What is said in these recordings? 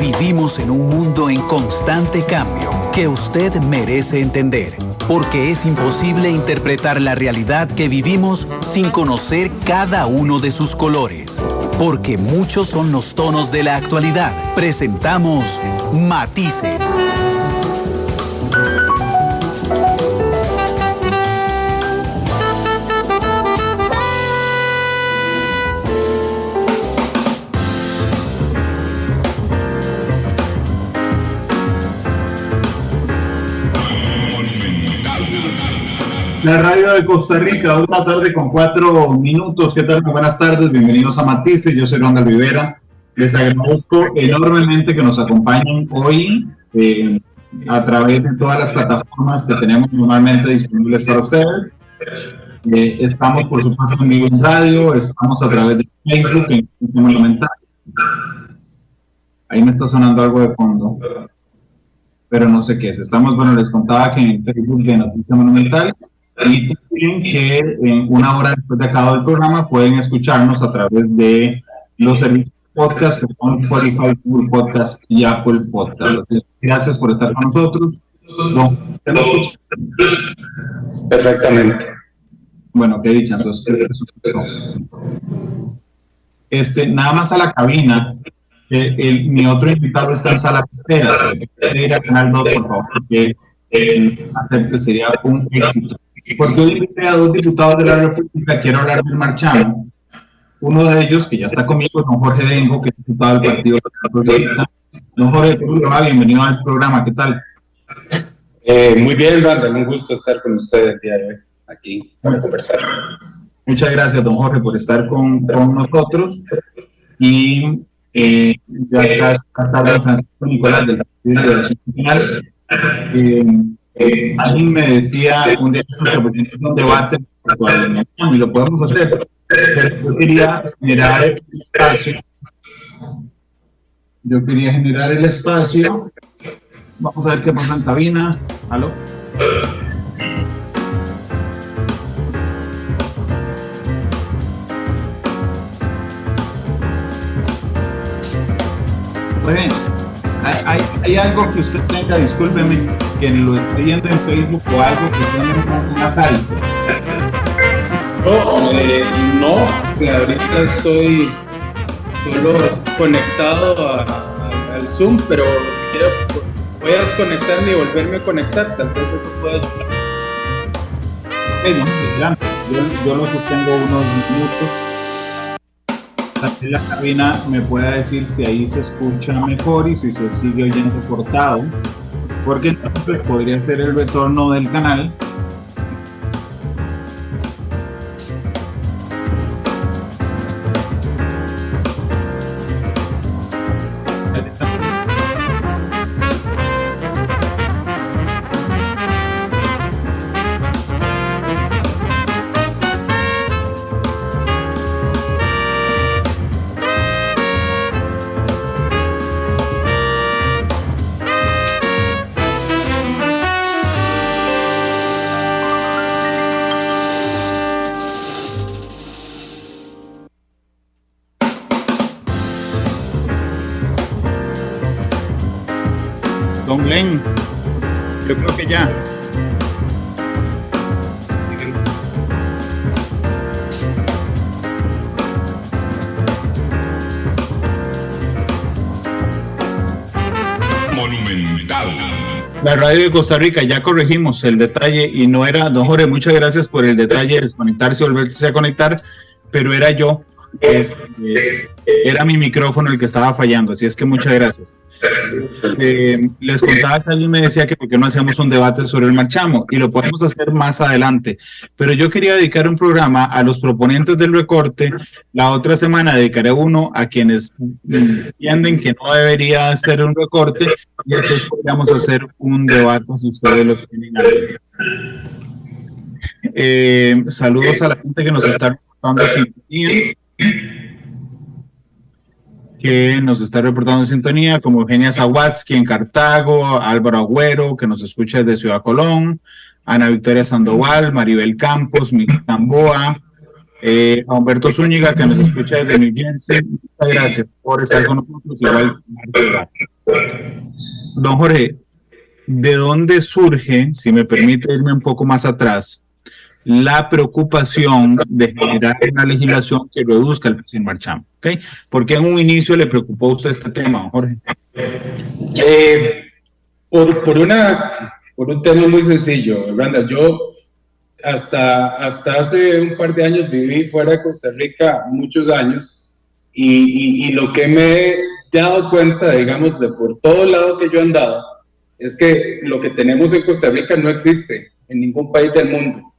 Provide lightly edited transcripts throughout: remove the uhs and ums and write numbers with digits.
Vivimos en un mundo en constante cambio que usted merece entender, porque es imposible interpretar la realidad que vivimos sin conocer cada uno de sus colores. Porque muchos son los tonos de la actualidad. Presentamos Matices. La radio de Costa Rica, 2:04 p.m. ¿Qué tal? Muy buenas tardes, bienvenidos a Matices. Yo soy Ronald Rivera. Les agradezco enormemente que nos acompañen hoy a través de todas las plataformas que tenemos normalmente disponibles para ustedes. Estamos, por supuesto, en vivo en radio, estamos a través de Facebook, en Noticia Monumental. Ahí me está sonando algo de fondo, pero no sé qué es. Estamos, bueno, les contaba que en Facebook de Noticia Monumental. Y también que una hora después de acabado el programa pueden escucharnos a través de los servicios de podcast que son Spotify, Google Podcast y Apple Podcast. Así que gracias por estar con nosotros. Perfectamente. Bueno, qué dicha. Entonces, nada más a la cabina. Mi otro invitado está en sala de espera. Si quiere ir al canal 2, por favor, porque acepte, sería un éxito. Porque hoy invité a dos diputados de la República, quiero hablar del marchamo. Uno de ellos, que ya está conmigo, es don Jorge Dengo, que es diputado del Partido Progresista. Don Jorge, ¿cómo le va? Bienvenido al programa, ¿qué tal? Muy bien, Randall, un gusto estar con ustedes el día de hoy, aquí, para conversar. Muchas gracias, don Jorge, por estar con nosotros. Y ya acá está don Francisco Nicolás, del Partido de Liberación Nacional. Alguien me decía un día que es un debate y lo podemos hacer, pero yo quería generar el espacio. Vamos a ver qué pasa en cabina. ¿Aló? Muy bien. Hay algo que usted tenga, discúlpeme, que lo estoy viendo en Facebook o algo que tiene una falta. No, que ahorita estoy solo conectado al Zoom, pero si quiero voy a desconectarme y volverme a conectar, tal vez eso pueda ayudar. Yo lo sostengo unos minutos. En la cabina me pueda decir si ahí se escucha mejor y si se sigue oyendo cortado, porque entonces podría ser el retorno del canal. Don Glenn, yo creo que ya. Monumental. La radio de Costa Rica, ya corregimos el detalle y no era, don Jorge, muchas gracias por el detalle de desconectarse y volverse a conectar, pero era yo, era mi micrófono el que estaba fallando, así es que muchas gracias. Les contaba que alguien me decía que por qué no hacíamos un debate sobre el marchamo, y lo podemos hacer más adelante, pero yo quería dedicar un programa a los proponentes del recorte. La otra semana dedicaré uno a quienes entienden que no debería ser un recorte, y después podríamos hacer un debate si ustedes lo tienen. Saludos a la gente que nos está reportando sintonía, como Eugenia Zawatsky en Cartago, Álvaro Agüero, que nos escucha desde Ciudad Colón, Ana Victoria Sandoval, Maribel Campos, Miguel Gamboa, a Humberto Zúñiga, que nos escucha desde New Jersey. Muchas gracias por estar con nosotros. Igual, Don Jorge, ¿de dónde surge, si me permite irme un poco más atrás, la preocupación de generar una legislación que reduzca el precio del marchamo? ¿Okay? ¿Por qué en un inicio le preocupó a usted este tema, don Jorge? Por un tema muy sencillo, Randall. Yo hasta hace un par de años viví fuera de Costa Rica muchos años y lo que me he dado cuenta, digamos, de por todo lado que yo he andado, es que lo que tenemos en Costa Rica no existe en ningún país del mundo.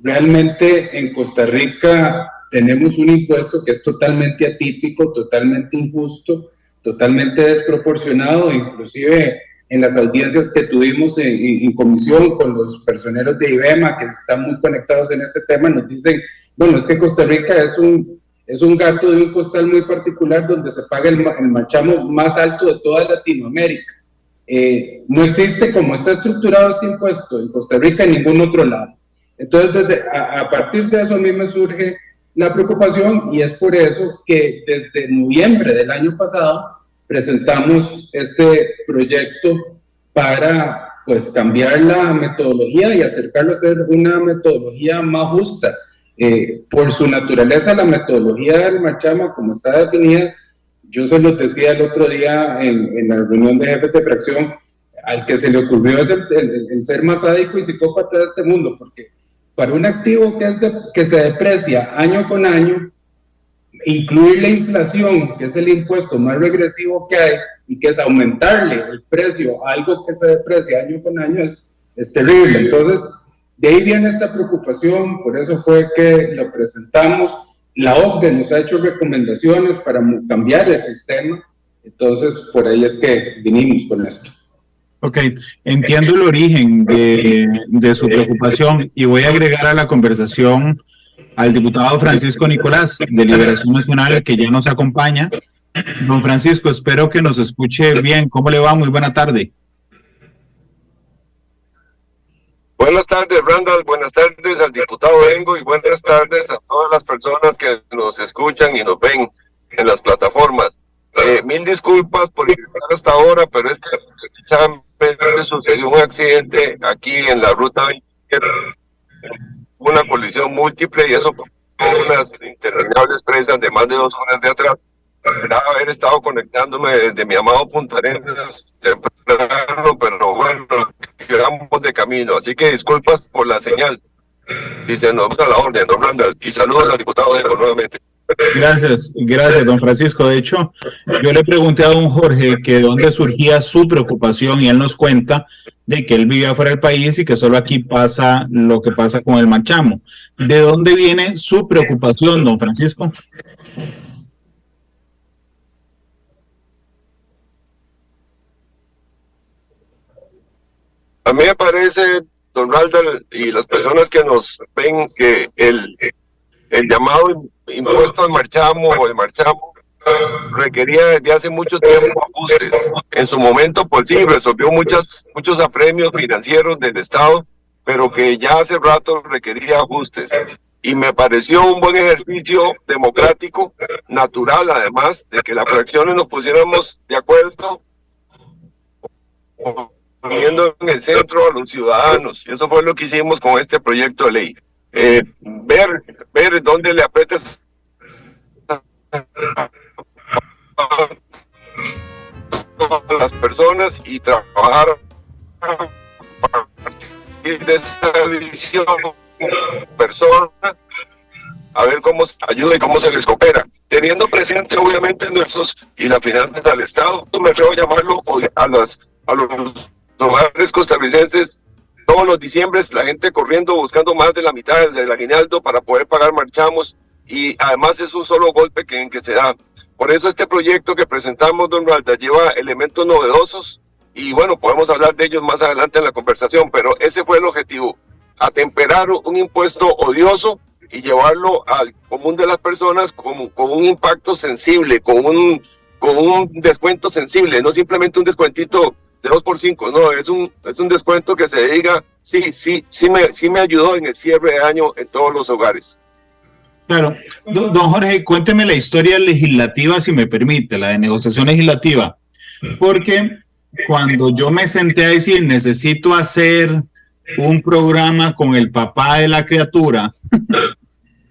Realmente en Costa Rica tenemos un impuesto que es totalmente atípico, totalmente injusto, totalmente desproporcionado, inclusive en las audiencias que tuvimos en comisión con los personeros de IBEMA que están muy conectados en este tema, nos dicen, bueno, es que Costa Rica es un gato de un costal muy particular donde se paga el marchamo más alto de toda Latinoamérica. No existe como está estructurado este impuesto en Costa Rica en ningún otro lado. Entonces, a partir de eso a mí me surge la preocupación y es por eso que desde noviembre del año pasado presentamos este proyecto para pues cambiar la metodología y acercarlo a ser una metodología más justa. Por su naturaleza, la metodología del marchamo, como está definida, yo se los decía el otro día en la reunión de jefes de fracción, al que se le ocurrió es el ser más sádico y psicópata de este mundo, porque para un activo que se deprecia año con año, incluir la inflación, que es el impuesto más regresivo que hay, y que es aumentarle el precio a algo que se deprecia año con año, es terrible. Entonces, de ahí viene esta preocupación, por eso fue que lo presentamos. La OCDE nos ha hecho recomendaciones para cambiar el sistema, entonces por ahí es que vinimos con esto. Ok, entiendo el origen de su preocupación y voy a agregar a la conversación al diputado Francisco Nicolás de Liberación Nacional, que ya nos acompaña. Don Francisco, espero que nos escuche bien. ¿Cómo le va? Muy buena tarde. Buenas tardes, Randall. Buenas tardes al diputado Engo y buenas tardes a todas las personas que nos escuchan y nos ven en las plataformas. Mil disculpas por llegar hasta ahora, pero es que sucedió un accidente aquí en la ruta 27, una colisión múltiple y eso unas interminables presas de más de 2 horas de atrás. Esperaba haber estado conectándome desde mi amado Punta Arenas temprano, pero bueno, quedamos de camino, así que disculpas por la señal. Si se nos da la orden, don Randall, y saludos al diputado Eco nuevamente. Gracias, don Francisco. De hecho, yo le pregunté a don Jorge que de dónde surgía su preocupación y él nos cuenta de que él vive afuera del país y que solo aquí pasa lo que pasa con el marchamo. ¿De dónde viene su preocupación, don Francisco? A mí me parece, don Randall, y las personas que nos ven, que el llamado impuesto al marchamo o el marchamo requería desde hace mucho tiempo ajustes. En su momento, pues sí, resolvió muchos apremios financieros del Estado, pero que ya hace rato requería ajustes. Y me pareció un buen ejercicio democrático, natural además, de que las fracciones nos pusiéramos de acuerdo, poniendo en el centro a los ciudadanos. Y eso fue lo que hicimos con este proyecto de ley. Ver dónde le apretas a las personas y trabajar a partir de esa visión persona, a ver cómo se ayuda y cómo se les coopera, teniendo presente obviamente y las finanzas del Estado. Me atrevo a llamarlo a los hogares costarricenses. Todos los diciembres la gente corriendo buscando más de la mitad del aguinaldo para poder pagar marchamos, y además es un solo golpe en que se da. Por eso este proyecto que presentamos, don Ralda, lleva elementos novedosos y bueno, podemos hablar de ellos más adelante en la conversación, pero ese fue el objetivo, atemperar un impuesto odioso y llevarlo al común de las personas con un impacto sensible, con un descuento sensible, no simplemente un descuentito de 2x5, no, es un descuento que se diga, sí me ayudó en el cierre de año en todos los hogares. Claro. Don Jorge, cuénteme la historia legislativa, si me permite, la de negociación legislativa, porque cuando yo me senté a decir necesito hacer un programa con el papá de la criatura,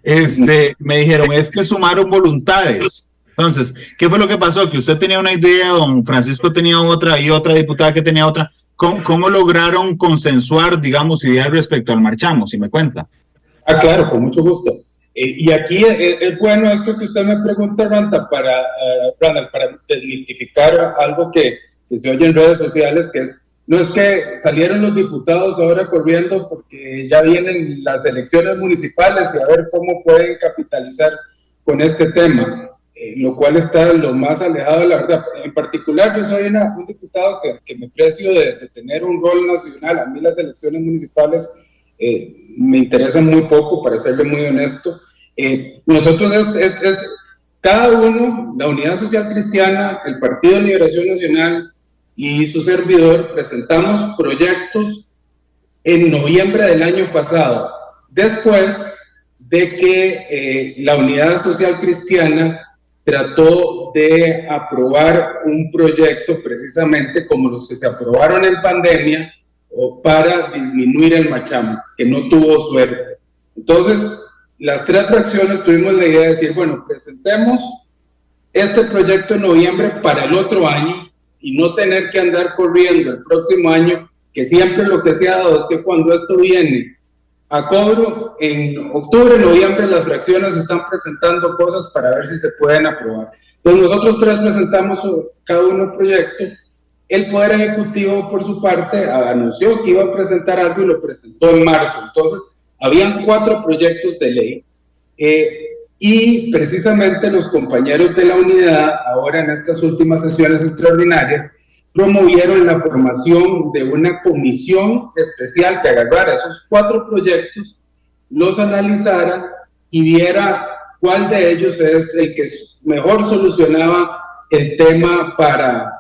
me dijeron, es que sumaron voluntades. Entonces, ¿qué fue lo que pasó? Que usted tenía una idea, don Francisco tenía otra y otra diputada que tenía otra. ¿Cómo lograron consensuar, digamos, ideas respecto al Marchamo? Si me cuenta. Claro, con mucho gusto. Y aquí es bueno esto que usted me pregunta, Randa, para desmitificar algo que se oye en redes sociales, que no es que salieron los diputados ahora corriendo porque ya vienen las elecciones municipales y a ver cómo pueden capitalizar con este tema, lo cual está lo más alejado de la verdad. En particular, yo soy un diputado que me precio de tener un rol nacional. A mí las elecciones municipales me interesan muy poco, para serle muy honesto. Nosotros cada uno, la Unidad Social Cristiana, el Partido de Liberación Nacional y su servidor, presentamos proyectos en noviembre del año pasado, después de que la Unidad Social Cristiana trató de aprobar un proyecto precisamente como los que se aprobaron en pandemia o para disminuir el Marchamo, que no tuvo suerte. Entonces, las tres fracciones tuvimos la idea de decir, bueno, presentemos este proyecto en noviembre para el otro año y no tener que andar corriendo el próximo año, que siempre lo que se ha dado es que cuando esto viene a cobro, en octubre, noviembre, las fracciones están presentando cosas para ver si se pueden aprobar. Entonces nosotros tres presentamos cada uno un proyecto. El Poder Ejecutivo, por su parte, anunció que iba a presentar algo y lo presentó en marzo. Entonces, habían 4 proyectos de ley y precisamente los compañeros de la unidad, ahora en estas últimas sesiones extraordinarias, promovieron la formación de una comisión especial que agarrara esos 4 proyectos, los analizara y viera cuál de ellos es el que mejor solucionaba el tema para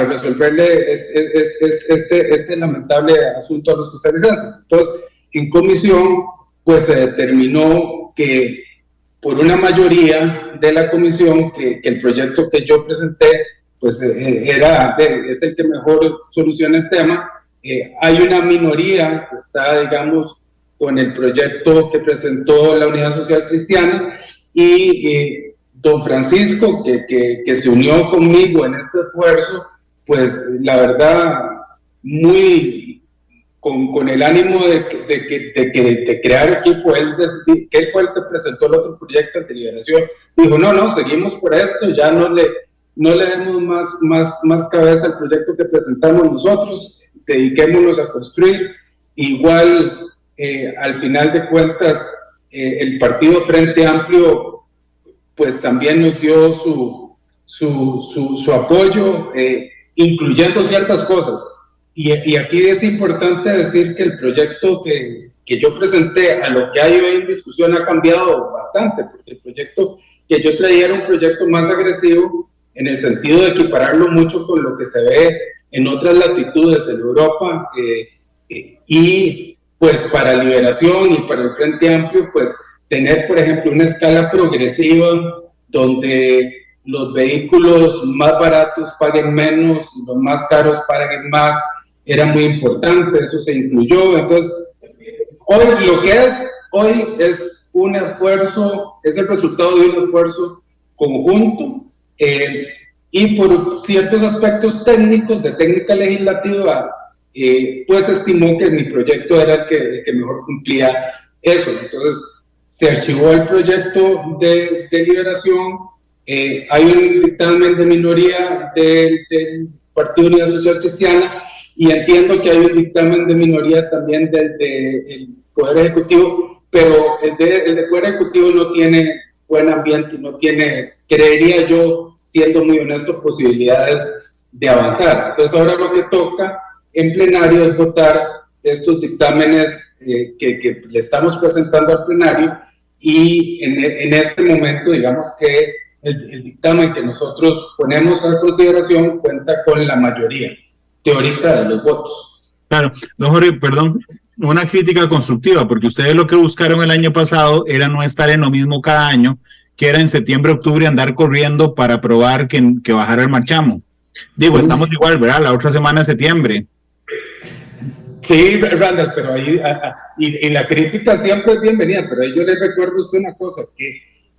resolverle este lamentable asunto a los costarricenses. Entonces, en comisión, pues se determinó que por una mayoría de la comisión que el proyecto que yo presenté pues es el que mejor soluciona el tema. Hay una minoría que está, digamos, con el proyecto que presentó la Unidad Social Cristiana y don Francisco, que se unió conmigo en este esfuerzo, pues la verdad, muy con el ánimo de crear equipo, que él fue el que presentó el otro proyecto de liberación, dijo, no, seguimos por esto, ya no le demos más cabeza al proyecto que presentamos nosotros, dediquémonos a construir. Igual, al final de cuentas, el partido Frente Amplio, pues también nos dio su apoyo, incluyendo ciertas cosas. Y aquí es importante decir que el proyecto que yo presenté a lo que hay hoy en discusión ha cambiado bastante, porque el proyecto que yo traía era un proyecto más agresivo en el sentido de equipararlo mucho con lo que se ve en otras latitudes en Europa, y pues para Liberación y para el Frente Amplio, pues tener, por ejemplo, una escala progresiva donde los vehículos más baratos paguen menos, los más caros paguen más, era muy importante, eso se incluyó. Entonces, hoy lo que hoy es un esfuerzo, es el resultado de un esfuerzo conjunto, y por ciertos aspectos técnicos, de técnica legislativa, pues estimó que mi proyecto era el que mejor cumplía eso. Entonces, se archivó el proyecto de liberación. Hay un dictamen de minoría del Partido Unidad Social Cristiana, y entiendo que hay un dictamen de minoría también del Poder Ejecutivo, pero el de Poder Ejecutivo no tiene buen ambiente y no tiene, creería yo, siendo muy honesto, posibilidades de avanzar. Entonces ahora lo que toca en plenario es votar estos dictámenes que le estamos presentando al plenario, y en este momento, digamos que el dictamen que nosotros ponemos a consideración cuenta con la mayoría teórica de los votos. Claro, don Jorge, perdón, una crítica constructiva, porque ustedes lo que buscaron el año pasado era no estar en lo mismo cada año, que era en septiembre, octubre andar corriendo para probar que bajara el marchamo. Digo, estamos igual, ¿verdad? La otra semana es septiembre. Sí, Randall, pero ahí, y la crítica siempre es bienvenida, pero ahí yo le recuerdo a usted una cosa,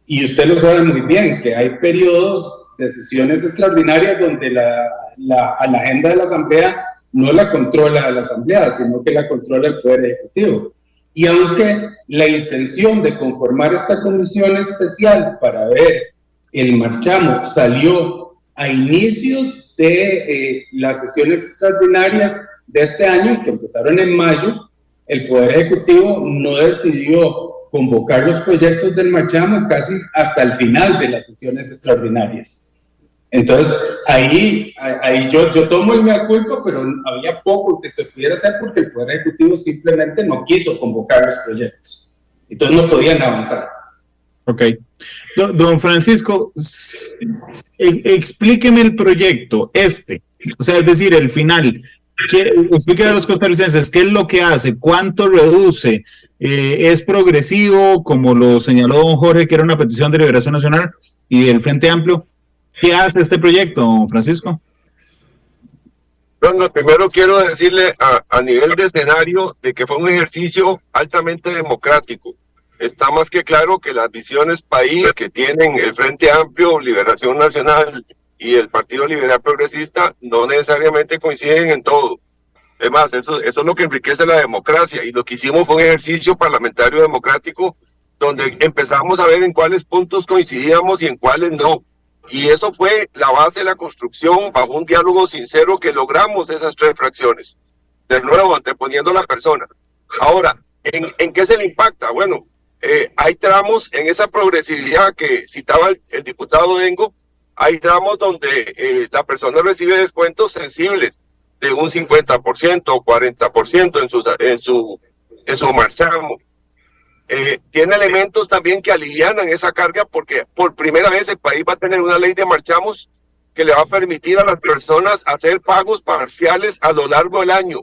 y usted lo sabe muy bien, que hay periodos de sesiones extraordinarias donde la agenda de la Asamblea no la controla la Asamblea, sino que la controla el Poder Ejecutivo. Y aunque la intención de conformar esta comisión especial para ver el marchamo salió a inicios de las sesiones extraordinarias de este año, que empezaron en mayo, el Poder Ejecutivo no decidió convocar los proyectos del marchamo casi hasta el final de las sesiones extraordinarias. Entonces, ahí yo tomo el mea culpa, pero había poco que se pudiera hacer porque el Poder Ejecutivo simplemente no quiso convocar los proyectos. Entonces no podían avanzar. Ok. Don Francisco, explíqueme el proyecto, o sea, es decir, el final. Explíqueme a los costarricenses qué es lo que hace, cuánto reduce, es progresivo, como lo señaló don Jorge, que era una petición de Liberación Nacional y del Frente Amplio. ¿Qué hace este proyecto, don Francisco? Bueno, primero quiero decirle a nivel de escenario de que fue un ejercicio altamente democrático. Está más que claro que las visiones país que tienen el Frente Amplio, Liberación Nacional y el Partido Liberal Progresista no necesariamente coinciden en todo. Es más, eso es lo que enriquece la democracia, y lo que hicimos fue un ejercicio parlamentario democrático donde empezamos a ver en cuáles puntos coincidíamos y en cuáles no. Y eso fue la base de la construcción, bajo un diálogo sincero, que logramos esas tres fracciones. De nuevo, anteponiendo a la persona. Ahora, ¿en qué se le impacta? Bueno, hay tramos en esa progresividad que citaba el diputado Dengo, hay tramos donde la persona recibe descuentos sensibles de un 50% o 40% en su marchamo. Tiene elementos también que alivianan esa carga, porque por primera vez el país va a tener una ley de marchamos que le va a permitir a las personas hacer pagos parciales a lo largo del año,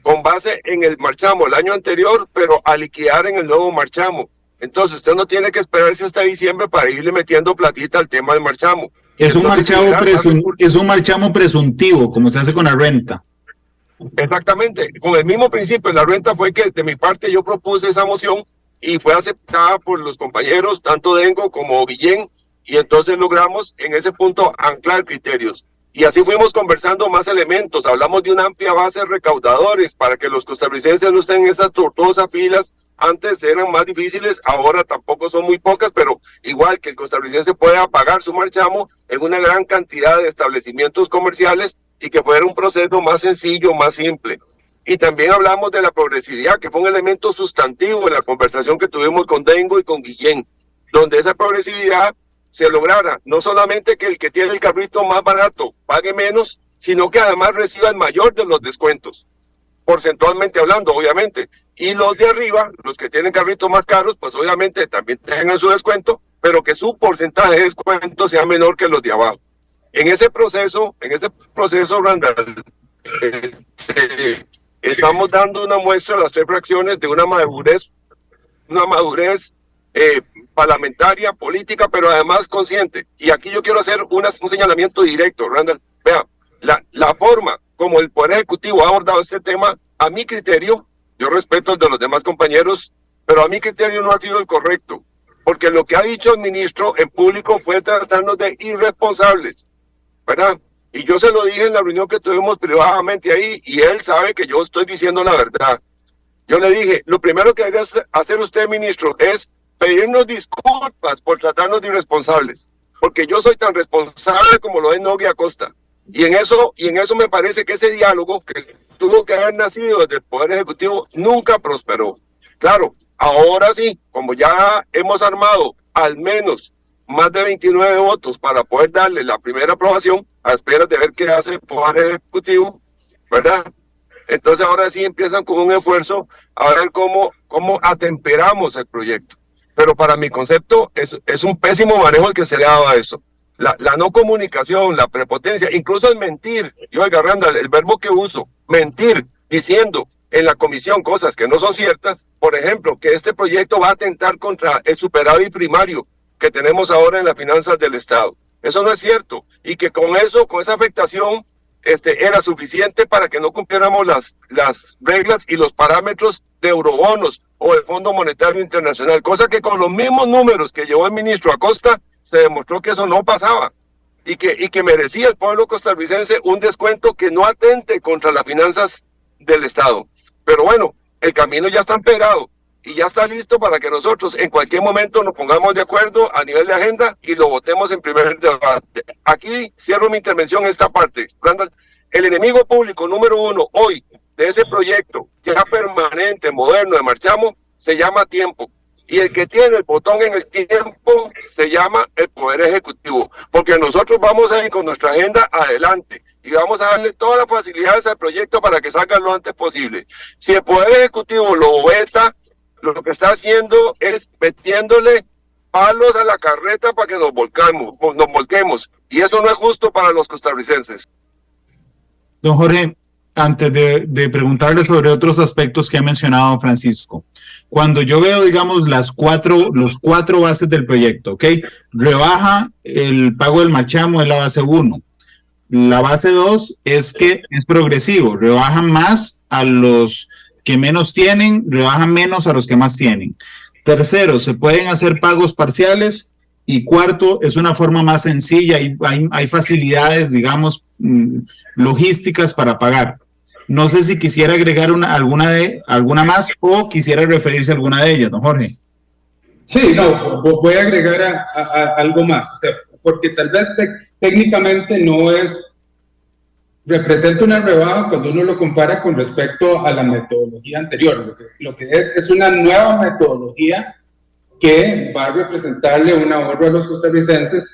con base en el marchamo el año anterior, pero a liquidar en el nuevo marchamo. Entonces usted no tiene que esperarse hasta diciembre para irle metiendo platita al tema del marchamo. Es un marchamo presuntivo, como se hace con la renta. Exactamente, con el mismo principio. La renta fue que de mi parte yo propuse esa moción y fue aceptada por los compañeros, tanto Dengo como Guillén, y entonces logramos en ese punto anclar criterios. Y así fuimos conversando más elementos. Hablamos de una amplia base de recaudadores para que los costarricenses no estén en esas tortuosas filas. Antes eran más difíciles, ahora tampoco son muy pocas, pero igual que el costarricense pueda pagar su marchamo en una gran cantidad de establecimientos comerciales y que fuera un proceso más sencillo, más simple. Y también hablamos de la progresividad, que fue un elemento sustantivo en la conversación que tuvimos con Dengo y con Guillén, donde esa progresividad se lograra no solamente que el que tiene el carrito más barato pague menos, sino que además reciba el mayor de los descuentos, porcentualmente hablando, obviamente, y los de arriba, los que tienen carritos más caros, pues obviamente también tengan su descuento, pero que su porcentaje de descuento sea menor que los de abajo. En ese proceso, Randall, estamos dando una muestra a las tres fracciones de una madurez parlamentaria, política, pero además consciente. Y aquí yo quiero hacer un señalamiento directo, Randall. Vea, la forma como el Poder Ejecutivo ha abordado este tema, a mi criterio, yo respeto el de los demás compañeros, pero a mi criterio no ha sido el correcto, porque lo que ha dicho el ministro en público fue tratarnos de irresponsables, ¿verdad? Y yo se lo dije en la reunión que tuvimos privadamente ahí, y él sabe que yo estoy diciendo la verdad. Yo le dije, lo primero que debe hacer usted, ministro, es pedirnos disculpas por tratarnos de irresponsables, porque yo soy tan responsable como lo es Nogui Acosta. Y en eso me parece que ese diálogo que tuvo que haber nacido desde el Poder Ejecutivo nunca prosperó. Claro, ahora sí, como ya hemos armado al menos más de 29 votos para poder darle la primera aprobación, a esperas de ver qué hace el Poder Ejecutivo, ¿verdad? Entonces ahora sí empiezan con un esfuerzo a ver cómo atemperamos el proyecto. Pero para mi concepto es un pésimo manejo el que se le ha dado a eso. La no comunicación, la prepotencia, incluso el mentir. Yo, Randall, el verbo que uso, mentir, diciendo en la comisión cosas que no son ciertas. Por ejemplo, que este proyecto va a atentar contra el superávit primario que tenemos ahora en las finanzas del Estado. Eso no es cierto. Y que con eso, con esa afectación, era suficiente para que no cumpliéramos las reglas y los parámetros de eurobonos o el Fondo Monetario Internacional, cosa que con los mismos números que llevó el ministro Acosta se demostró que eso no pasaba y que merecía el pueblo costarricense un descuento que no atente contra las finanzas del Estado. Pero bueno, el camino ya está empedrado y ya está listo para que nosotros en cualquier momento nos pongamos de acuerdo a nivel de agenda y lo votemos en primer debate. Aquí cierro mi intervención en esta parte. Randall, el enemigo público número 1 hoy de ese proyecto ya permanente, moderno de Marchamo, se llama tiempo. Y el que tiene el botón en el tiempo se llama el Poder Ejecutivo, porque nosotros vamos a ir con nuestra agenda adelante y vamos a darle todas las facilidades al proyecto para que salga lo antes posible. Si el Poder Ejecutivo lo veta, lo que está haciendo es metiéndole palos a la carreta para que nos volquemos, y eso no es justo para los costarricenses. Don Jorge, antes de preguntarle sobre otros aspectos que ha mencionado Francisco, cuando yo veo, digamos, los cuatro bases del proyecto, ¿ok? Rebaja el pago del marchamo, es la base 1. La base 2 es que es progresivo, rebaja más a los que menos tienen, rebajan menos a los que más tienen. Tercero, se pueden hacer pagos parciales. Y cuarto, es una forma más sencilla y hay facilidades, digamos, logísticas para pagar. No sé si quisiera agregar alguna más o quisiera referirse a alguna de ellas, don Jorge. Sí, no, voy a agregar a algo más, o sea, porque tal vez técnicamente no representa una rebaja cuando uno lo compara con respecto a la metodología anterior. Lo que es una nueva metodología que va a representarle un ahorro a los costarricenses.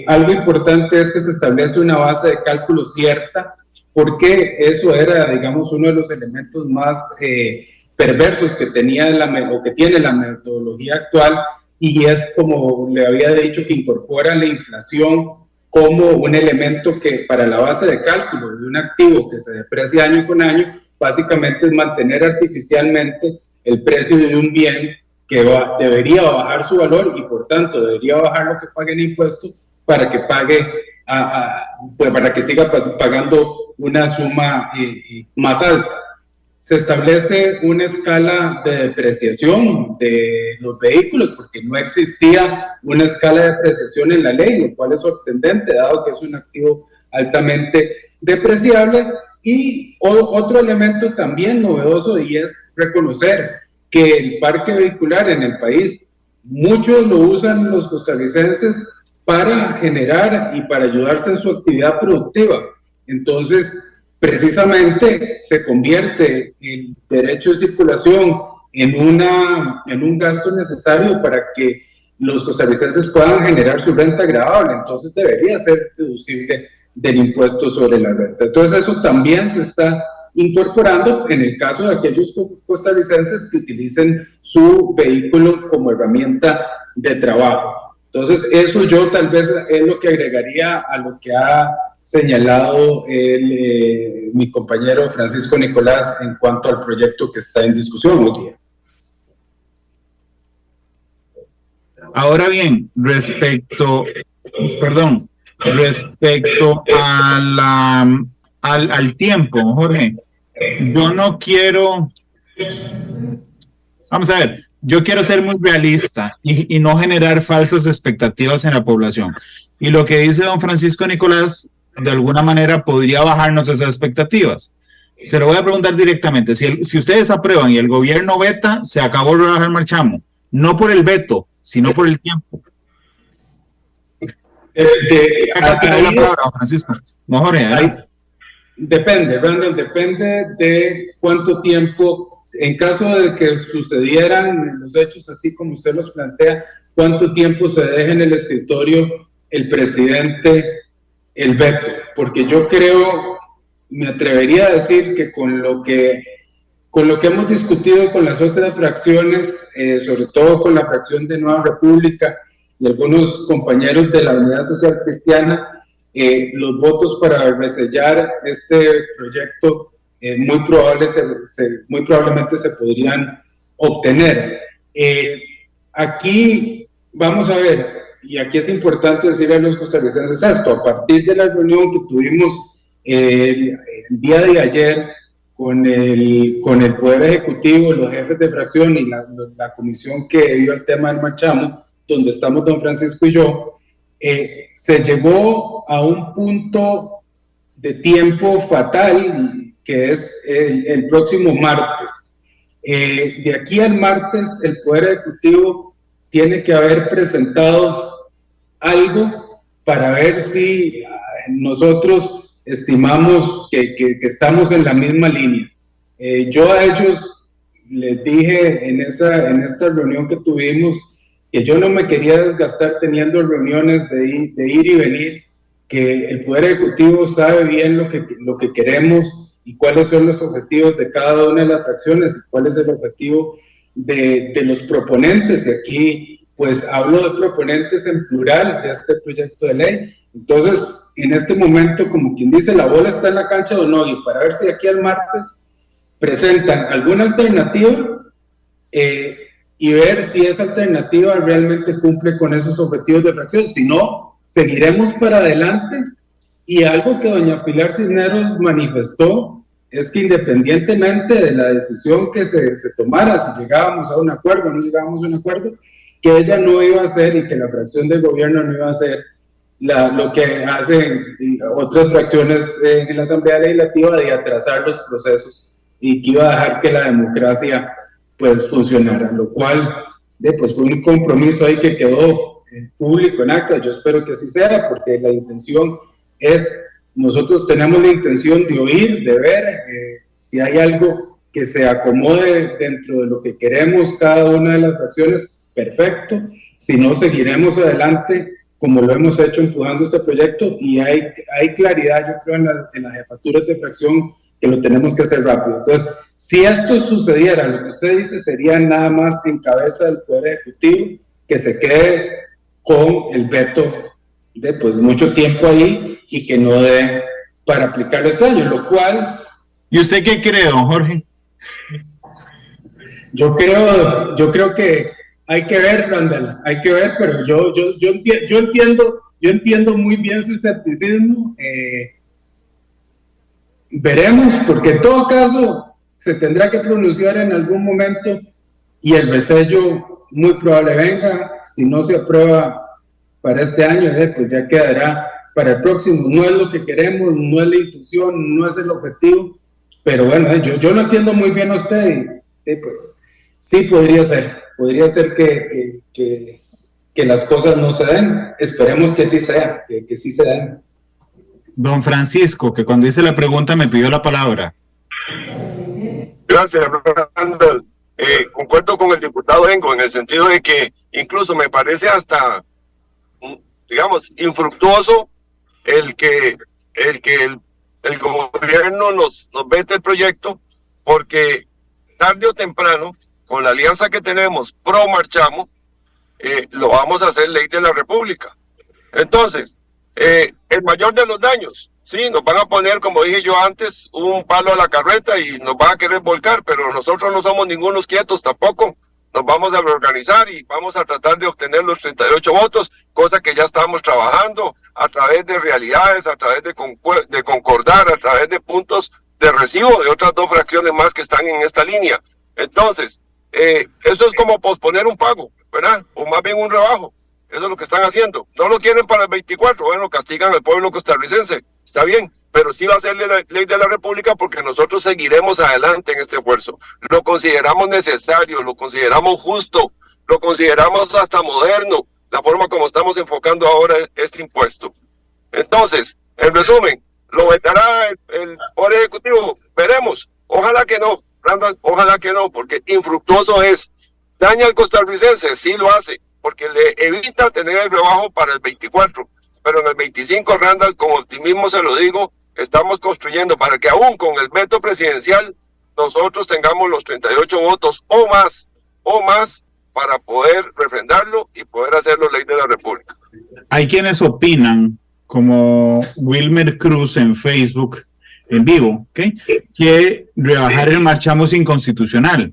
Algo importante es que se establece una base de cálculo cierta, porque eso era, digamos, uno de los elementos más perversos que tenía que tiene la metodología actual, y es, como le había dicho, que incorpora la inflación como un elemento que para la base de cálculo de un activo que se deprecia año con año, básicamente es mantener artificialmente el precio de un bien que debería bajar su valor y por tanto debería bajar lo que pague en impuestos para que para que siga pagando una suma más alta. Se establece una escala de depreciación de los vehículos porque no existía una escala de depreciación en la ley, lo cual es sorprendente dado que es un activo altamente depreciable. Y otro elemento también novedoso, y es reconocer que el parque vehicular en el país, muchos lo usan los costarricenses para generar y para ayudarse en su actividad productiva. Entonces, precisamente se convierte el derecho de circulación en un gasto necesario para que los costarricenses puedan generar su renta agradable. Entonces, debería ser deducible del impuesto sobre la renta. Entonces, eso también se está incorporando en el caso de aquellos costarricenses que utilicen su vehículo como herramienta de trabajo. Entonces, eso yo tal vez es lo que agregaría a lo que ha señalado mi compañero Francisco Nicolás en cuanto al proyecto que está en discusión hoy día. Ahora bien, respecto al tiempo, Jorge, yo no quiero, vamos a ver, yo quiero ser muy realista y no generar falsas expectativas en la población. Y lo que dice don Francisco Nicolás, de alguna manera podría bajarnos esas expectativas. Se lo voy a preguntar directamente. Si ustedes aprueban y el gobierno veta, se acabó de rebajar el marchamo. No por el veto, sino por el tiempo. La palabra, Francisco. No, Jorge, depende, Randall, depende de cuánto tiempo, en caso de que sucedieran los hechos así como usted los plantea, cuánto tiempo se deje en el escritorio el presidente el veto, porque yo creo, me atrevería a decir que con lo que hemos discutido con las otras fracciones, sobre todo con la fracción de Nueva República y algunos compañeros de la Unidad Social Cristiana, los votos para resellar este proyecto muy probablemente se podrían obtener. Aquí vamos a ver, y aquí es importante decirle a los costarricenses esto: a partir de la reunión que tuvimos el día de ayer con el Poder Ejecutivo, los jefes de fracción y la comisión que vio el tema del marchamo, donde estamos don Francisco y yo, se llegó a un punto de tiempo fatal, que es el próximo martes. De aquí al martes, el Poder Ejecutivo tiene que haber presentado algo para ver si nosotros estimamos que estamos en la misma línea. Yo a ellos les dije en esta reunión que tuvimos que yo no me quería desgastar teniendo reuniones de ir y venir, que el Poder Ejecutivo sabe bien lo que queremos y cuáles son los objetivos de cada una de las fracciones y cuál es el objetivo de los proponentes. Y aquí pues hablo de proponentes en plural de este proyecto de ley. Entonces, en este momento, como quien dice, la bola está en la cancha de Onogui, para ver si aquí al martes presentan alguna alternativa y ver si esa alternativa realmente cumple con esos objetivos de fracción. Si no, seguiremos para adelante. Y algo que doña Pilar Cisneros manifestó es que independientemente de la decisión que se tomara, si llegábamos a un acuerdo o no llegábamos a un acuerdo, que ella no iba a hacer y que la fracción del gobierno no iba a hacer lo que hacen otras fracciones en la Asamblea Legislativa, de atrasar los procesos, y que iba a dejar que la democracia pues funcionara, lo cual pues fue un compromiso ahí que quedó público en acta. Yo espero que así sea, porque la intención es, nosotros tenemos la intención de oír, de ver si hay algo que se acomode dentro de lo que queremos cada una de las fracciones, perfecto. Si no, seguiremos adelante como lo hemos hecho, empujando este proyecto, y hay claridad, yo creo, en las jefaturas de fracción, que lo tenemos que hacer rápido. Entonces, si esto sucediera, lo que usted dice sería nada más en cabeza del Poder Ejecutivo, que se quede con el veto de pues mucho tiempo ahí y que no dé para aplicarlo este año, lo cual... ¿Y usted qué cree, don Jorge? Yo creo que hay que ver, Randall, hay que ver, pero yo entiendo muy bien su escepticismo. Veremos, porque en todo caso se tendrá que pronunciar en algún momento, y el resello muy probable venga. Si no se aprueba para este año, pues ya quedará para el próximo. No es lo que queremos, no es la intención, no es el objetivo, pero bueno, yo lo entiendo muy bien a usted, y pues sí, podría ser que las cosas no se den. Esperemos que sí sea, que sí se den. Don Francisco, que cuando hice la pregunta me pidió la palabra. Gracias, Randall. Concuerdo con el diputado Engo en el sentido de que incluso me parece hasta, digamos, infructuoso el que el gobierno nos vete el proyecto, porque tarde o temprano, con la alianza que tenemos pro marchamo, lo vamos a hacer ley de la República. Entonces, el mayor de los daños, sí, nos van a poner, como dije yo antes, un palo a la carreta y nos van a querer volcar, pero nosotros no somos ningunos quietos tampoco. Nos vamos a reorganizar y vamos a tratar de obtener los 38 votos, cosa que ya estamos trabajando a través de realidades, a través de concordar, a través de puntos de recibo de otras dos fracciones más que están en esta línea. Entonces, eso es como posponer un pago, ¿verdad? O más bien un rebajo. Eso es lo que están haciendo. No lo quieren para el 24, bueno, castigan al pueblo costarricense, está bien, pero sí va a ser ley de la República, porque nosotros seguiremos adelante en este esfuerzo. Lo consideramos necesario, lo consideramos justo, lo consideramos hasta moderno, la forma como estamos enfocando ahora este impuesto. Entonces, en resumen, ¿lo vetará el Poder Ejecutivo? Veremos. Ojalá que no, Randall, ojalá que no, porque infructuoso es. Daña al costarricense, sí lo hace, porque le evita tener el rebajo para el 24, pero en el 25, Randall, con optimismo se lo digo, estamos construyendo para que aún con el veto presidencial nosotros tengamos los 38 votos o más para poder refrendarlo y poder hacerlo ley de la República. Hay quienes opinan, como Wilmer Cruz en Facebook, en vivo, ¿okay? Que rebajar el marchamo es inconstitucional.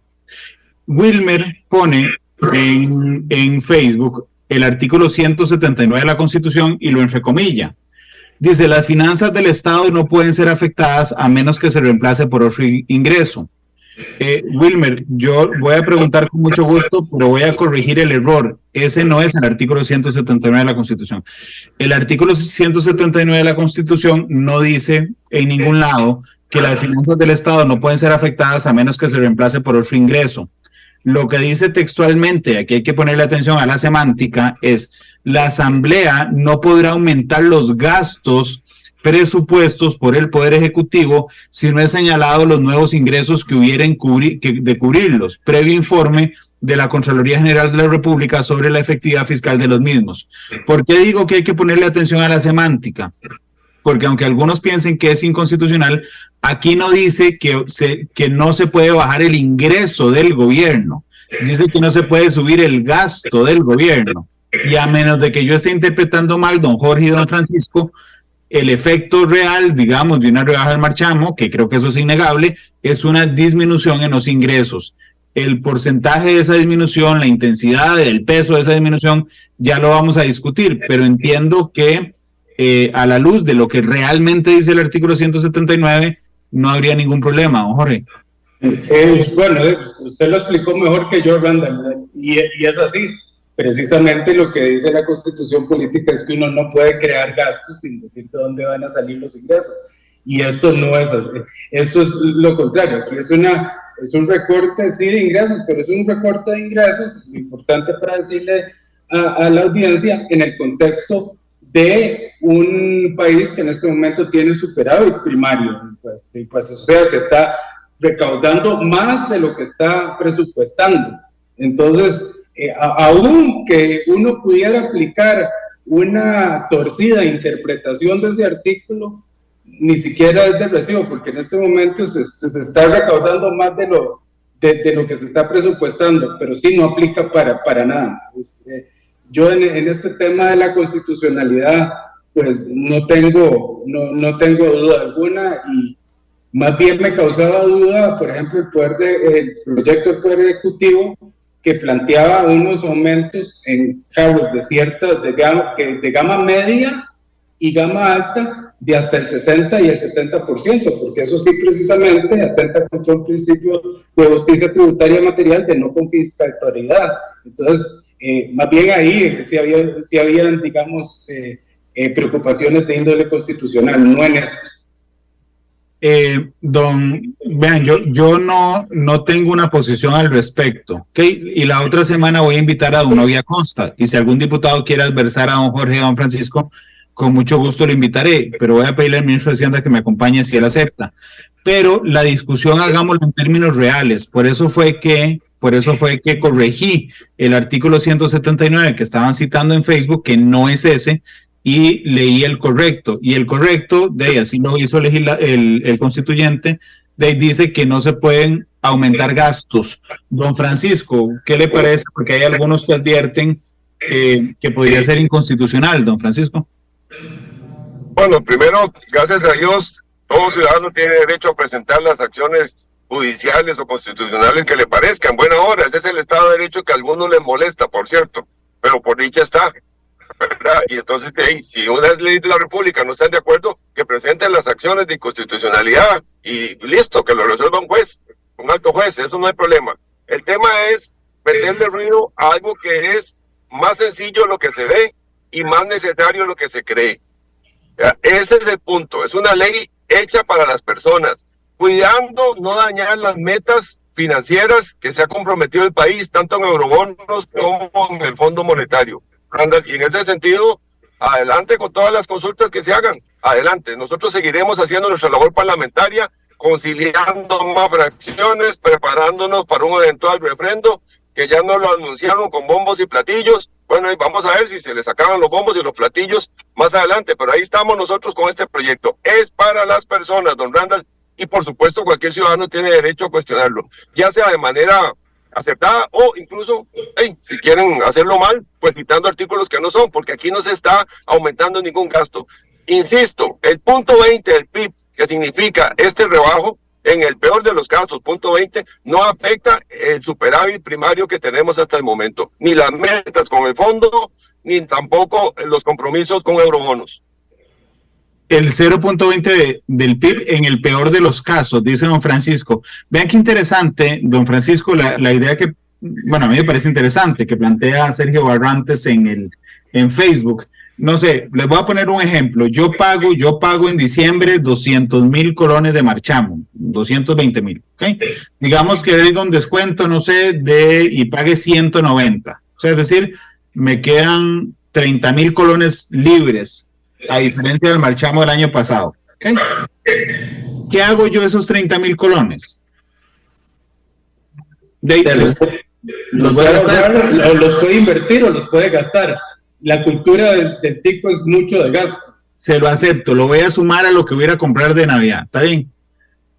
Wilmer pone en Facebook el artículo 179 de la Constitución y lo entrecomilla. Dice, las finanzas del Estado no pueden ser afectadas a menos que se reemplace por otro ingreso. Wilmer, yo voy a preguntar con mucho gusto, pero voy a corregir el error. Ese no es el artículo 179 de la Constitución. El artículo 179 de la Constitución no dice en ningún lado que las finanzas del Estado no pueden ser afectadas a menos que se reemplace por otro ingreso. Lo que dice textualmente, aquí hay que ponerle atención a la semántica, es la Asamblea no podrá aumentar los gastos presupuestos por el Poder Ejecutivo si no es señalado los nuevos ingresos que hubieran de cubrirlos, previo informe de la Contraloría General de la República sobre la efectividad fiscal de los mismos. ¿Por qué digo que hay que ponerle atención a la semántica? Porque aunque algunos piensen que es inconstitucional, aquí no dice que no se puede bajar el ingreso del gobierno, dice que no se puede subir el gasto del gobierno. Y a menos de que yo esté interpretando mal, don Jorge y don Francisco, el efecto real, digamos, de una rebaja del marchamo, que creo que eso es innegable, es una disminución en los ingresos. El porcentaje de esa disminución, la intensidad, el peso de esa disminución, ya lo vamos a discutir, pero entiendo que a la luz de lo que realmente dice el artículo 179, no habría ningún problema, don Jorge. Bueno, usted lo explicó mejor que yo, Randall, y es así. Precisamente lo que dice la Constitución Política es que uno no puede crear gastos sin decir de dónde van a salir los ingresos. Y esto no es así. Esto es lo contrario. Aquí es un recorte, sí, de ingresos, pero es un recorte de ingresos, importante para decirle a la audiencia, en el contexto de un país que en este momento tiene superávit primario de impuestos, o sea, que está recaudando más de lo que está presupuestando. Entonces, aún que uno pudiera aplicar una torcida interpretación de ese artículo, ni siquiera es de recibo, porque en este momento se está recaudando más de lo que se está presupuestando, pero sí no aplica para nada. Yo en este tema de la constitucionalidad, pues no tengo duda alguna, y más bien me causaba duda, por ejemplo, el proyecto del Poder Ejecutivo, que planteaba unos aumentos en cargos de gama media y gama alta de hasta el 60 y el 70%, porque eso sí precisamente atenta contra un principio de justicia tributaria material de no confiscatoriedad. Entonces, más bien ahí sí habían, digamos, preocupaciones de índole constitucional, no en eso. Vean, yo no tengo una posición al respecto, ¿okay? Y la otra semana voy a invitar a don Novia Costa, y si algún diputado quiere adversar a don Jorge y a don Francisco, con mucho gusto lo invitaré, pero voy a pedirle al ministro de Hacienda que me acompañe si él acepta. Pero la discusión hagámoslo en términos reales, por eso fue que corregí el artículo 179 que estaban citando en Facebook, que no es ese, y leí el correcto, y el correcto, así lo hizo el constituyente, dice que no se pueden aumentar gastos. Don Francisco, ¿qué le parece? Porque hay algunos que advierten que podría ser inconstitucional, don Francisco. Bueno, primero, gracias a Dios, todo ciudadano tiene derecho a presentar las acciones judiciales o constitucionales que le parezcan. Buena hora, ese es el Estado de Derecho que a algunos les molesta, por cierto, pero por dicha está, ¿verdad? Y entonces, si una ley de la República no están de acuerdo, que presenten las acciones de inconstitucionalidad y listo, que lo resuelva un juez, un alto juez, eso no hay problema. El tema es meterle ruido a algo que es más sencillo de lo que se ve y más necesario de lo que se cree. Ese es el punto, es una ley hecha para las personas, cuidando no dañar las metas financieras que se ha comprometido el país, tanto en eurobonos como en el Fondo Monetario. Y en ese sentido, adelante con todas las consultas que se hagan, adelante. Nosotros seguiremos haciendo nuestra labor parlamentaria, conciliando más fracciones, preparándonos para un eventual refrendo, que ya nos lo anunciaron con bombos y platillos. Bueno, y vamos a ver si se les acaban los bombos y los platillos más adelante, pero ahí estamos nosotros con este proyecto. Es para las personas, don Randall, y por supuesto cualquier ciudadano tiene derecho a cuestionarlo, ya sea de manera aceptada o incluso, si quieren hacerlo mal, pues citando artículos que no son, porque aquí no se está aumentando ningún gasto. Insisto, el punto 20 del PIB que significa este rebajo, en el peor de los casos, punto 20, no afecta el superávit primario que tenemos hasta el momento, ni las metas con el fondo, ni tampoco los compromisos con eurobonos. El 0.20 del PIB en el peor de los casos, dice don Francisco. Vean qué interesante, don Francisco, la idea que, bueno, a mí me parece interesante, que plantea Sergio Barrantes en Facebook. No sé, les voy a poner un ejemplo. Yo pago en diciembre 200,000 colones de marchamo, 220,000, ¿ok? Digamos que doy un descuento, no sé, y pague 190. O sea, es decir, me quedan 30,000 colones libres, a diferencia del marchamo del año pasado. ¿Okay? ¿Qué hago yo esos 30,000 colones? Los puede gastar, los puede invertir o los puede gastar. La cultura del tico es mucho de gasto. Se lo acepto, lo voy a sumar a lo que voy a comprar de Navidad. ¿Está bien?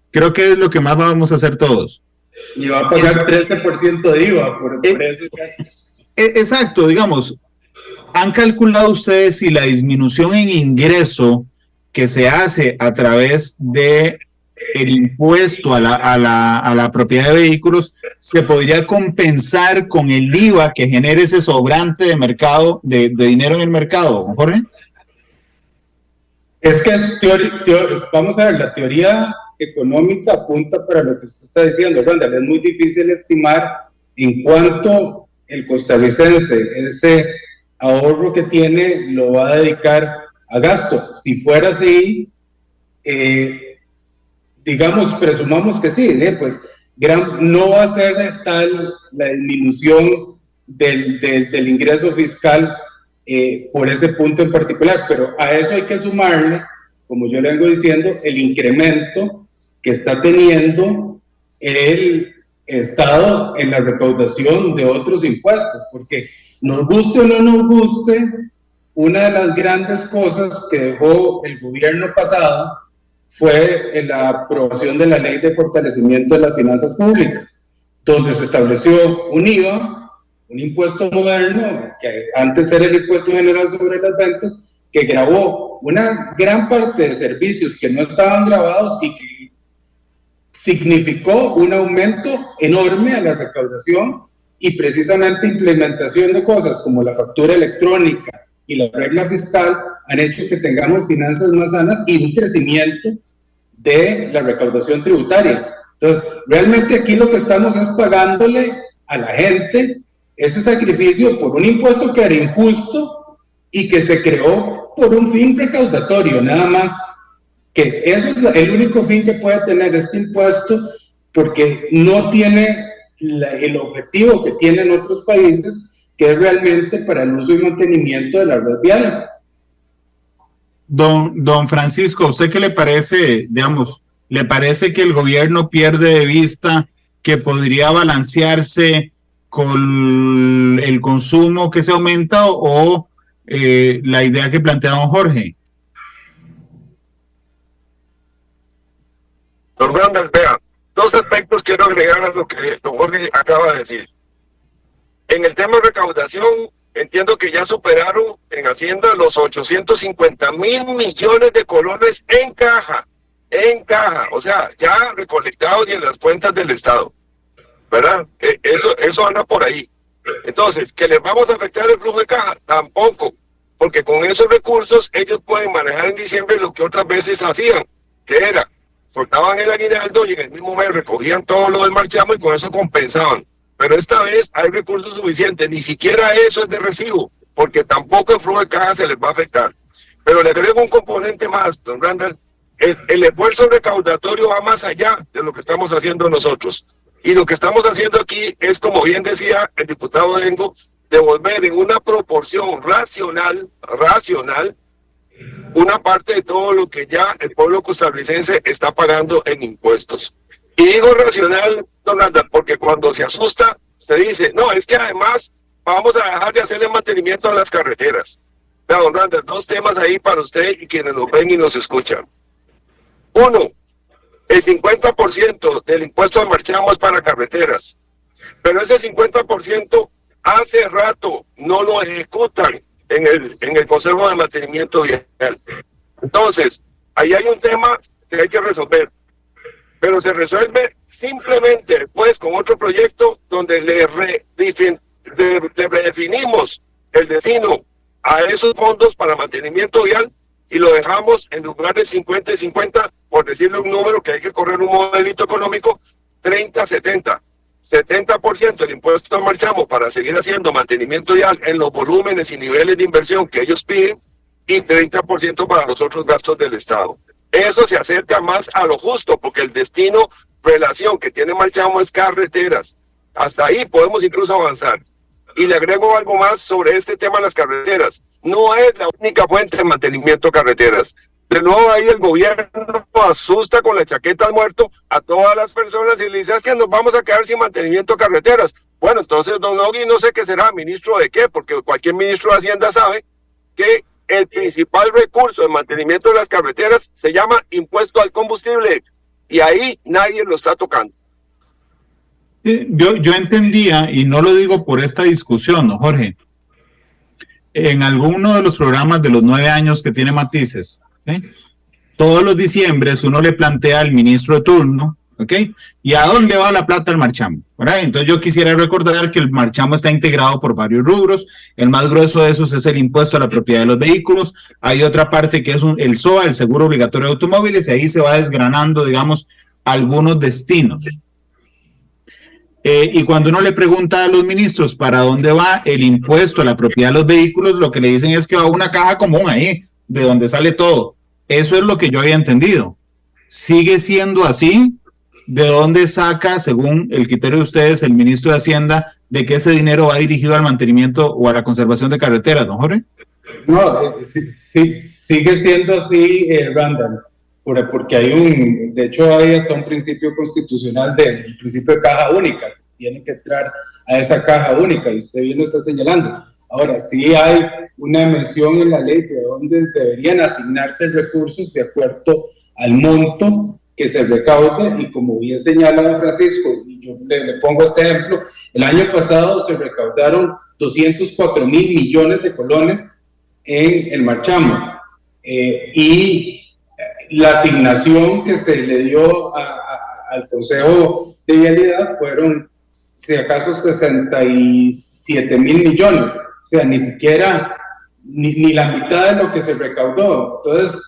Creo que es lo que más vamos a hacer todos. Y va a pagar 13% de IVA por eso. Exacto, digamos. ¿Han calculado ustedes si la disminución en ingreso que se hace a través de el impuesto a la propiedad de vehículos se podría compensar con el IVA que genere ese sobrante de mercado, de dinero en el mercado, Jorge? Es que vamos a ver, la teoría económica apunta para lo que usted está diciendo, Randall. Es muy difícil estimar en cuánto el costarricense, ese ahorro que tiene, lo va a dedicar a gasto. Si fuera así, digamos, presumamos que sí, pues no va a ser tal la disminución del ingreso fiscal por ese punto en particular, pero a eso hay que sumarle, como yo le vengo diciendo, el incremento que está teniendo el Estado en la recaudación de otros impuestos, porque nos guste o no nos guste, una de las grandes cosas que dejó el gobierno pasado fue la aprobación de la Ley de Fortalecimiento de las Finanzas Públicas, donde se estableció un IVA, un impuesto moderno, que antes era el impuesto general sobre las ventas, que gravó una gran parte de servicios que no estaban gravados y que significó un aumento enorme a la recaudación, y precisamente implementación de cosas como la factura electrónica y la regla fiscal han hecho que tengamos finanzas más sanas y un crecimiento de la recaudación tributaria. Entonces, realmente aquí lo que estamos es pagándole a la gente ese sacrificio por un impuesto que era injusto y que se creó por un fin recaudatorio, nada más. Que eso es el único fin que puede tener este impuesto, porque no tiene el objetivo que tienen otros países, que es realmente para el uso y mantenimiento de la red vial. Don Francisco, ¿a usted qué le parece, digamos, le parece que el gobierno pierde de vista que podría balancearse con el consumo que se aumenta o la idea que plantea don Jorge? Don Randall, vea, dos aspectos quiero agregar a lo que don Jorge acaba de decir. En el tema de recaudación, entiendo que ya superaron en Hacienda los 850,000 millones de colones en caja, o sea, ya recolectados y en las cuentas del Estado, ¿verdad? Eso anda por ahí. Entonces, ¿que les vamos a afectar el flujo de caja? Tampoco, porque con esos recursos ellos pueden manejar en diciembre lo que otras veces hacían, que era, soltaban el aguinaldo y en el mismo mes recogían todo lo del marchamo y con eso compensaban. Pero esta vez hay recursos suficientes, ni siquiera eso es de recibo, porque tampoco el flujo de caja se les va a afectar. Pero le agrego un componente más, don Randall, el esfuerzo recaudatorio va más allá de lo que estamos haciendo nosotros. Y lo que estamos haciendo aquí es, como bien decía el diputado Dengo, devolver en una proporción racional, una parte de todo lo que ya el pueblo costarricense está pagando en impuestos. Y digo racional, don Randall, porque cuando se asusta, se dice, no, es que además vamos a dejar de hacerle mantenimiento a las carreteras. Vea, don Randall, dos temas ahí para usted y quienes nos ven y nos escuchan. Uno, el 50% del impuesto de marchamo es para carreteras, pero ese 50% hace rato no lo ejecutan en el Consejo de Mantenimiento Vial. Entonces, ahí hay un tema que hay que resolver, pero se resuelve simplemente después con otro proyecto donde le redefinimos el destino a esos fondos para mantenimiento vial y lo dejamos en lugar de 50 y 50, por decirle un número que hay que correr un modelito económico, 30-70. 70% del impuesto al marchamo para seguir haciendo mantenimiento vial en los volúmenes y niveles de inversión que ellos piden y 30% para los otros gastos del Estado. Eso se acerca más a lo justo porque el destino, relación que tiene marchamo es carreteras. Hasta ahí podemos incluso avanzar. Y le agrego algo más sobre este tema de las carreteras. No es la única fuente de mantenimiento de carreteras. De nuevo ahí el gobierno asusta con la chaqueta al muerto a todas las personas y le dice es que nos vamos a quedar sin mantenimiento de carreteras. Bueno, entonces don Nogui no sé qué será, ministro de qué, porque cualquier ministro de Hacienda sabe que el principal recurso de mantenimiento de las carreteras se llama impuesto al combustible y ahí nadie lo está tocando. Yo entendía, y no lo digo por esta discusión, ¿no, Jorge? En alguno de los programas de los 9 años que tiene Matices, ¿okay? Todos los diciembres uno le plantea al ministro de turno, ¿ok? ¿Y a dónde va la plata del marchamo? ¿Verdad? Entonces yo quisiera recordar que el marchamo está integrado por varios rubros. El más grueso de esos es el impuesto a la propiedad de los vehículos. Hay otra parte que es el SOA, el seguro obligatorio de automóviles, y ahí se va desgranando, digamos, algunos destinos. Y cuando uno le pregunta a los ministros para dónde va el impuesto a la propiedad de los vehículos, lo que le dicen es que va a una caja común ahí, de donde sale todo. Eso es lo que yo había entendido. ¿Sigue siendo así? ¿De dónde saca, según el criterio de ustedes, el ministro de Hacienda, de que ese dinero va dirigido al mantenimiento o a la conservación de carreteras, don Jorge? No, sí, sigue siendo así, Randall, porque de hecho hay hasta un principio constitucional del principio de caja única, que tiene que entrar a esa caja única, y usted bien lo está señalando. Ahora, sí hay una mención en la ley de dónde deberían asignarse recursos de acuerdo al monto que se recaude, y como bien señala don Francisco, y yo le pongo este ejemplo, el año pasado se recaudaron 204 mil millones de colones en el marchamo, y la asignación que se le dio al Consejo de Vialidad fueron, si acaso, 67 mil millones, o sea, ni siquiera ni la mitad de lo que se recaudó. Entonces,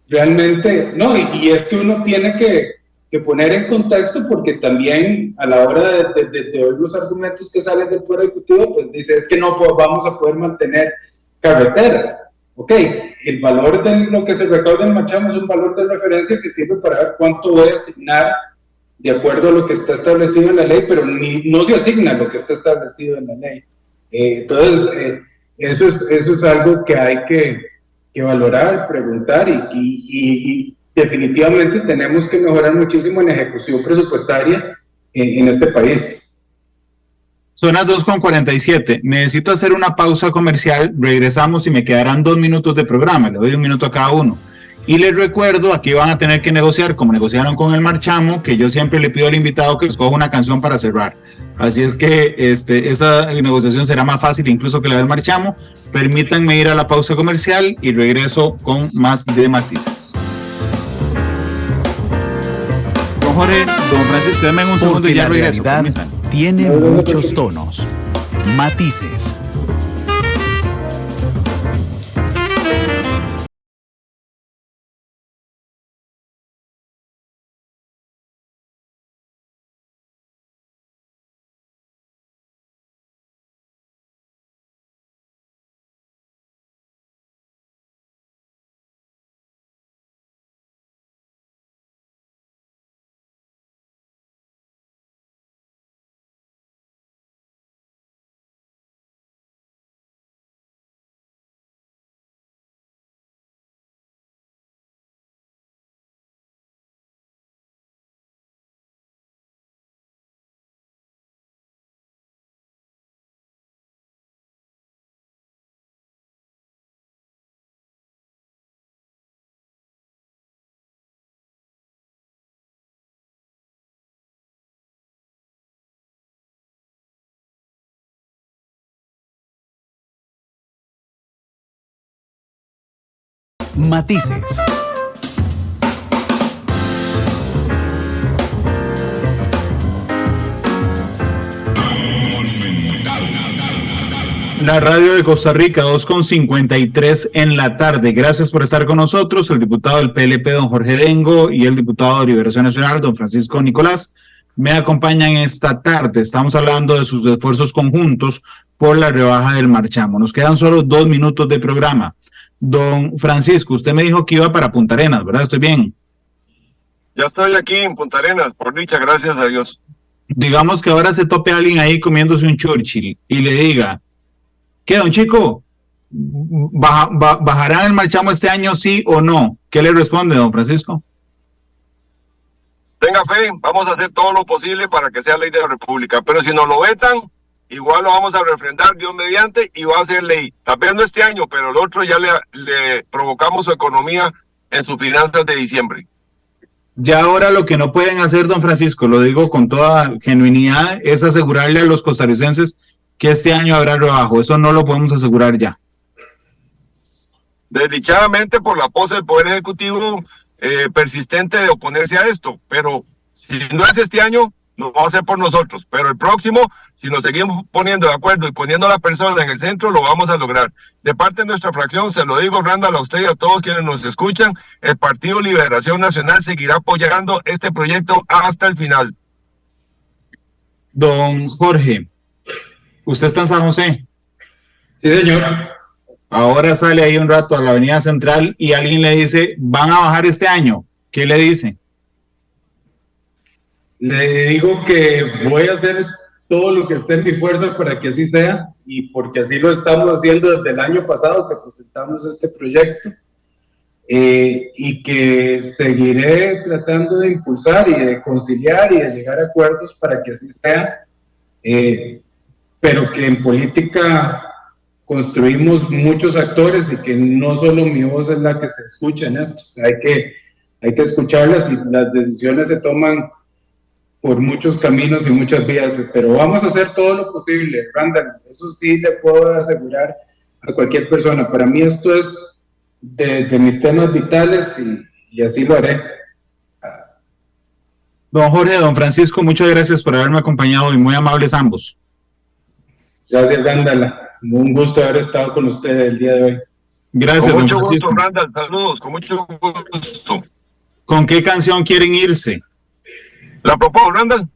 realmente, no, y es que uno tiene que poner en contexto, porque también a la hora de oír los argumentos que salen del Poder Ejecutivo, pues dice, es que no vamos a poder mantener carreteras. Ok, el valor de lo que se recauda en marchamo es un valor de referencia que sirve para ver cuánto voy a asignar de acuerdo a lo que está establecido en la ley, pero no se asigna lo que está establecido en la ley. Entonces, eso es algo que hay que valorar, preguntar, y definitivamente tenemos que mejorar muchísimo en ejecución presupuestaria en este país. Son las 2:47. Necesito hacer una pausa comercial. Regresamos y me quedarán 2 minutos de programa. Le doy 1 minuto a cada uno. Y les recuerdo, aquí van a tener que negociar, como negociaron con el marchamo, que yo siempre le pido al invitado que escoja una canción para cerrar. Así es que esa negociación será más fácil incluso que la del marchamo. Permítanme ir a la pausa comercial y regreso con más de Matices. Don Jorge, don Francisco, denme un segundo y ya regreso. Realidad tiene muchos tonos, matices. Matices. La radio de Costa Rica, 2:53 en la tarde. Gracias por estar con nosotros, el diputado del PLP, don Jorge Dengo, y el diputado de Liberación Nacional, don Francisco Nicolás, me acompañan esta tarde. Estamos hablando de sus esfuerzos conjuntos por la rebaja del marchamo. Nos quedan solo 2 minutos de programa. Don Francisco, usted me dijo que iba para Punta Arenas, ¿verdad? ¿Estoy bien? Ya estoy aquí en Punta Arenas, por dicha, gracias a Dios. Digamos que ahora se tope a alguien ahí comiéndose un Churchill y le diga, ¿qué, don Chico? ¿Bajarán el marchamo este año, sí o no? ¿Qué le responde, don Francisco? Tenga fe, vamos a hacer todo lo posible para que sea ley de la República, pero si nos lo vetan, igual lo vamos a refrendar, Dios mediante, y va a ser ley. Tal vez no este año, pero el otro ya le provocamos su economía en sus finanzas de diciembre. Ya ahora lo que no pueden hacer, don Francisco, lo digo con toda genuinidad, es asegurarle a los costarricenses que este año habrá rebajo. Eso no lo podemos asegurar ya. Desdichadamente por la pose del Poder Ejecutivo persistente de oponerse a esto, pero si no es este año, no va a ser por nosotros, pero el próximo, si nos seguimos poniendo de acuerdo y poniendo a la persona en el centro, lo vamos a lograr. De parte de nuestra fracción, se lo digo, Randall, a usted y a todos quienes nos escuchan, el Partido Liberación Nacional seguirá apoyando este proyecto hasta el final. Don Jorge, ¿usted está en San José? Sí, señor. Ahora sale ahí un rato a la Avenida Central y alguien le dice, ¿van a bajar este año? ¿Qué le dice? Le digo que voy a hacer todo lo que esté en mi fuerza para que así sea, y porque así lo estamos haciendo desde el año pasado que presentamos este proyecto, y que seguiré tratando de impulsar y de conciliar y de llegar a acuerdos para que así sea, pero que en política construimos muchos actores y que no solo mi voz es la que se escucha en esto. O sea, hay que escucharlas, y las decisiones se toman por muchos caminos y muchas vías, pero vamos a hacer todo lo posible, Randall, eso sí le puedo asegurar a cualquier persona. Para mí esto es de mis temas vitales, y así lo haré. Don Jorge, don Francisco, muchas gracias por haberme acompañado y muy amables ambos. Gracias, Randall, un gusto haber estado con ustedes el día de hoy. Gracias, con mucho don Francisco. gusto, Randall, saludos, con mucho gusto. ¿Con qué canción quieren irse? ¿La propongo, Randall?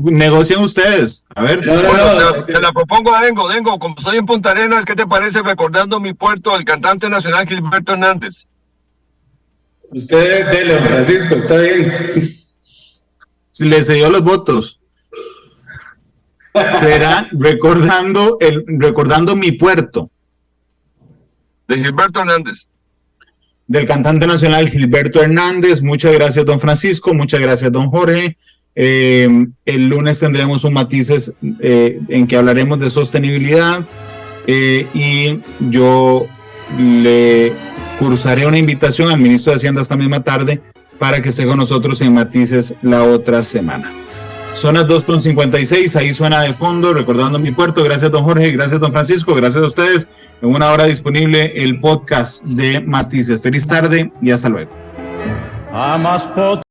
Negocien ustedes. A ver. No. Se la propongo a Dengo. Dengo, como estoy en Punta Arenas, ¿qué te parece recordando mi puerto del cantante nacional Gilberto Hernández? Usted, dele, don Francisco, está bien. Le cedió los votos. Será recordando mi puerto. De Gilberto Hernández. Del cantante nacional Gilberto Hernández. Muchas gracias, don Francisco. Muchas gracias, don Jorge. El lunes tendremos un Matices en que hablaremos de sostenibilidad, y yo le cursaré una invitación al ministro de Hacienda esta misma tarde para que esté con nosotros en Matices la otra semana. Son las 2:56, ahí suena de fondo Recordando mi puerto. Gracias, don Jorge, gracias, don Francisco, gracias a ustedes. En una hora disponible el podcast de Matices. Feliz tarde y hasta luego.